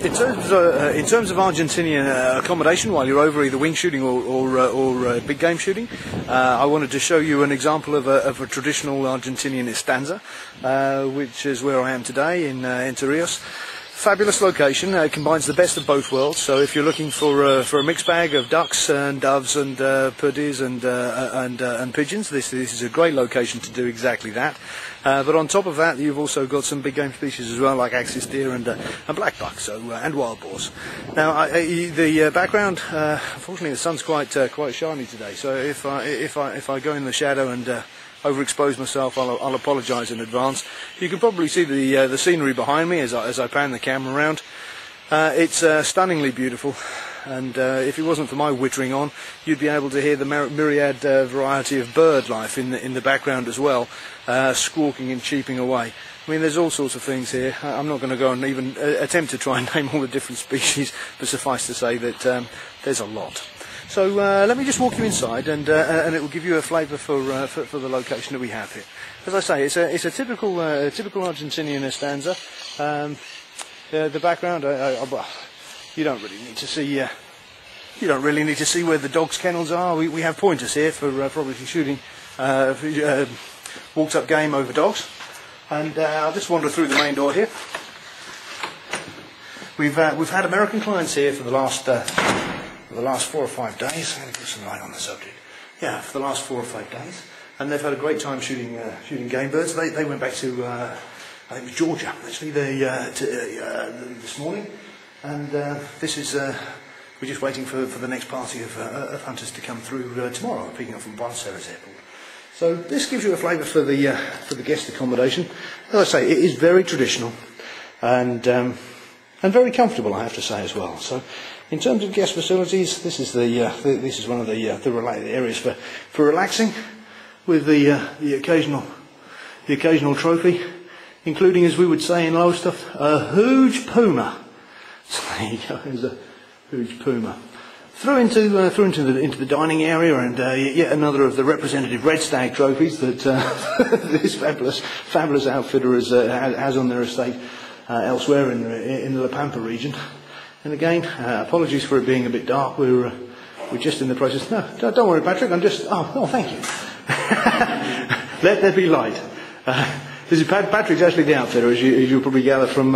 In terms of Argentinian accommodation while you're over, either wing shooting or big game shooting, I wanted to show you an example of a traditional Argentinian Estancia, which is where I am today in Entre Rios. Fabulous location. It combines the best of both worlds. So if you're looking for a mixed bag of ducks and doves and puddies and pigeons, this is a great location to do exactly that. But on top of that, you've also got some big game species as well, like axis deer and black buck, and wild boars. Now, the background, unfortunately, the sun's quite shiny today. So if I go in the shadow and overexpose myself, I'll apologise in advance. You can probably see the scenery behind me as I pan the camera around. It's stunningly beautiful, and if it wasn't for my wittering on, you'd be able to hear the myriad variety of bird life in the background as well, squawking and cheeping away. I mean, there's all sorts of things here. I'm not going to go and even attempt to try and name all the different species, but suffice to say that there's a lot. So let me just walk you inside, and it will give you a flavour for the location that we have here. As I say, it's a typical Argentinian Estancia. The background, you don't really need to see. You don't really need to see where the dogs' kennels are. We have pointers here for probably shooting walked-up game over dogs. And I'll just wander through the main door here. We've had American clients here for the last 4 or 5 days. I'm going to put some light on the subject. Yeah, for the last 4 or 5 days, and they've had a great time shooting game birds. They went back to I think it was Georgia actually this morning, and this is we're just waiting for the next party of hunters to come through tomorrow, picking up from Buenos Aires Airport. So this gives you a flavour for the guest accommodation. As I say, it is very traditional and very comfortable, I have to say as well. So, in terms of guest facilities, this is one of the areas for relaxing, with the occasional trophy, including, as we would say in Lowestoft, a huge puma. So there you go, there's a huge puma. Through into the dining area, and yet another of the representative red stag trophies that this fabulous outfitter has on their estate elsewhere in the La Pampa region. And again, apologies for it being a bit dark. We're just in the process. No, don't worry, Patrick. I'm just. Oh, thank you. Let there be light. This is Patrick's actually the outfitter, as you'll probably gather from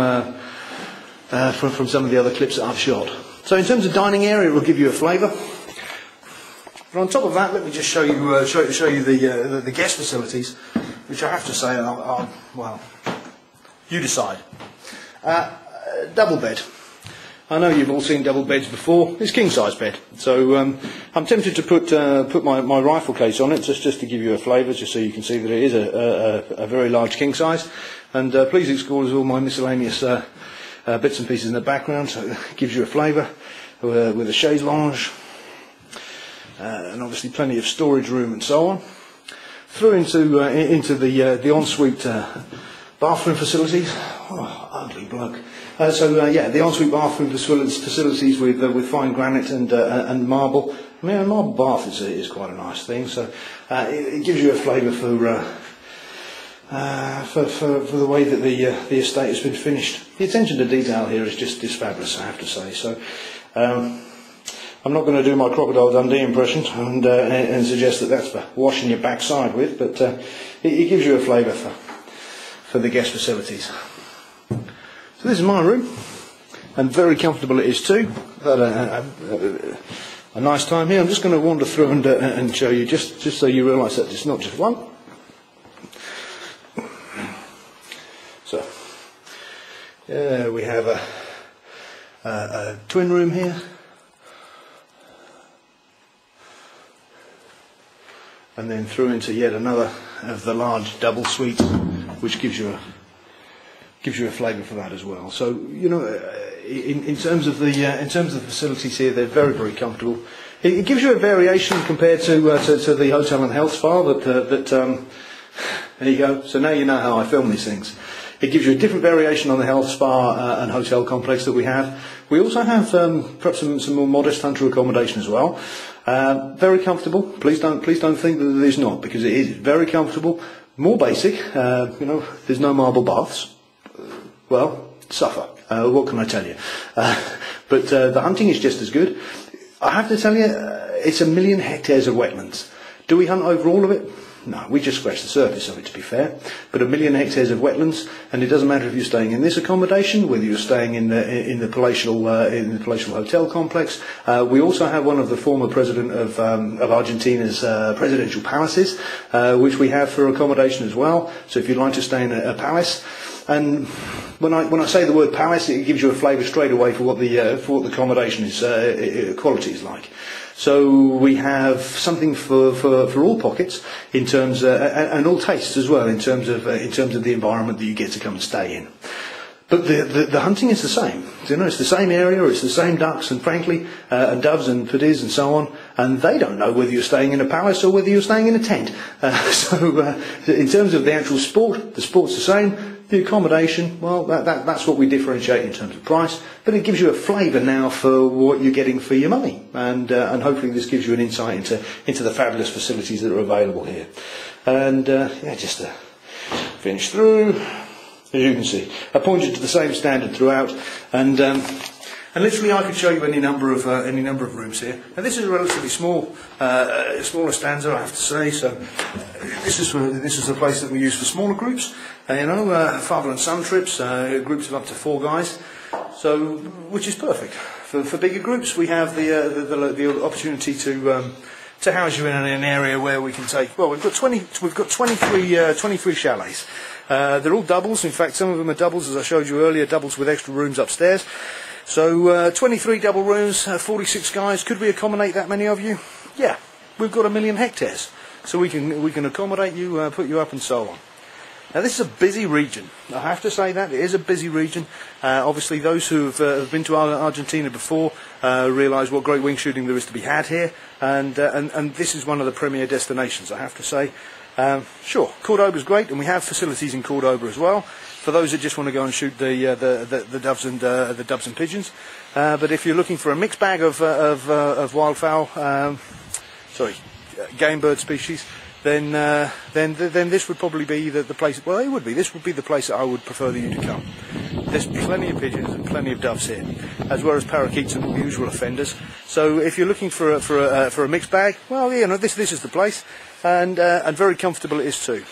some of the other clips that I've shot. So in terms of dining area, it will give you a flavour. But on top of that, let me just show you the guest facilities, which I have to say are well, you decide. Double bed. I know you've all seen double beds before. It's king size bed. So I'm tempted to put my rifle case on it just to give you a flavour, just so you can see that it is a very large king size. And please excuse all my miscellaneous bits and pieces in the background, so it gives you a flavour with a chaise lounge and obviously plenty of storage room and so on. Through into the ensuite bathroom facilities. Oh, ugly bloke. The ensuite bathroom facilities with fine granite and marble. I mean, a marble bath is quite a nice thing. So it gives you a flavour for the way that the estate has been finished. The attention to detail here is just fabulous, I have to say. So I'm not going to do my Crocodile Dundee impression and suggest that that's for washing your backside with, but it gives you a flavour for the guest facilities. So this is my room, and very comfortable it is too. I've had a nice time here. I'm just going to wander through and show you, just so you realise that it's not just one. So we have a twin room here, and then through into yet another of the large double suites, which gives you a flavour for that as well. So in terms of the facilities here, they're very, very comfortable. It gives you a variation compared to the hotel and health spa. There you go. So now you know how I film these things. It gives you a different variation on the health spa and hotel complex that we have. We also have perhaps some more modest hunter accommodation as well. Very comfortable. Please don't think that it is not, because it is very comfortable. More basic. There's no marble baths. Well, suffer. What can I tell you? But the hunting is just as good. I have to tell you, it's 1 million hectares of wetlands. Do we hunt over all of it? No, we just scratch the surface of it, to be fair. But 1 million hectares of wetlands, and it doesn't matter if you're staying in this accommodation, whether you're staying in the palatial hotel complex. We also have one of the former president of Argentina's presidential palaces, which we have for accommodation as well. So if you'd like to stay in a palace, and when I say the word palace, it gives you a flavour straight away for what the accommodation quality is like. So we have something for all pockets in terms and all tastes as well in terms of the environment that you get to come and stay in. But the hunting is the same. You know, it's the same area, it's the same ducks and frankly and doves and perdis and so on. And they don't know whether you're staying in a palace or whether you're staying in a tent. So in terms of the actual sport, the sport's the same. The accommodation, well, that's what we differentiate in terms of price, but it gives you a flavour now for what you're getting for your money, and hopefully this gives you an insight into the fabulous facilities that are available here. And yeah, just to finish through, as you can see, I pointed to the same standard throughout, and literally I could show you any number of rooms here. Now this is a relatively smaller stanza, I have to say. So this is the place that we use for smaller groups. Father and son trips, groups of up to 4 guys. So which is perfect for bigger groups. We have the opportunity to house you in an area where we can take. Well, we've got 23 chalets. They're all doubles. In fact, some of them are doubles, as I showed you earlier, doubles with extra rooms upstairs. So 23 double rooms, 46 guys. Could we accommodate that many of you? Yeah, we've got 1 million hectares, so we can accommodate you, put you up, and so on. Now this is a busy region. I have to say that it is a busy region. Obviously, those who have been to Argentina before realise what great wing shooting there is to be had here, and this is one of the premier destinations. I have to say. Sure, Cordoba's great, and we have facilities in Cordoba as well for those that just want to go and shoot the doves and the doves and pigeons. But if you're looking for a mixed bag of wildfowl, game bird species, then this would probably be the place. Well, it would be. This would be the place that I would prefer that you to come. There's plenty of pigeons and plenty of doves here, as well as parakeets and all the usual offenders. So if you're looking for a mixed bag, well, you know, this is the place, and very comfortable it is too.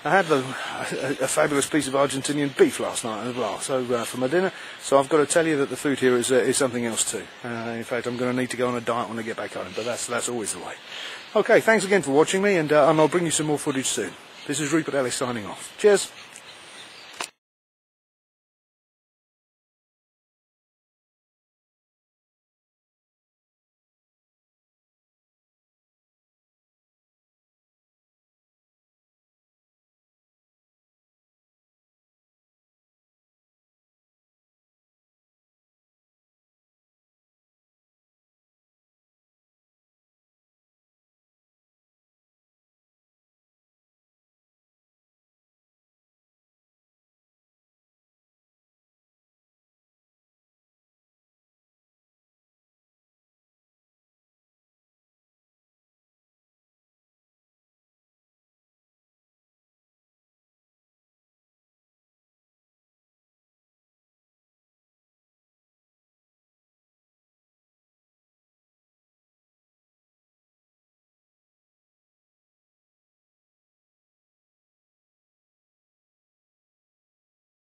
I had a fabulous piece of Argentinian beef last night as well, so for my dinner. So I've got to tell you that the food here is something else too. In fact, I'm going to need to go on a diet when I get back home, but that's always the way. Okay, thanks again for watching me, and I'll bring you some more footage soon. This is Roo Ellis signing off. Cheers.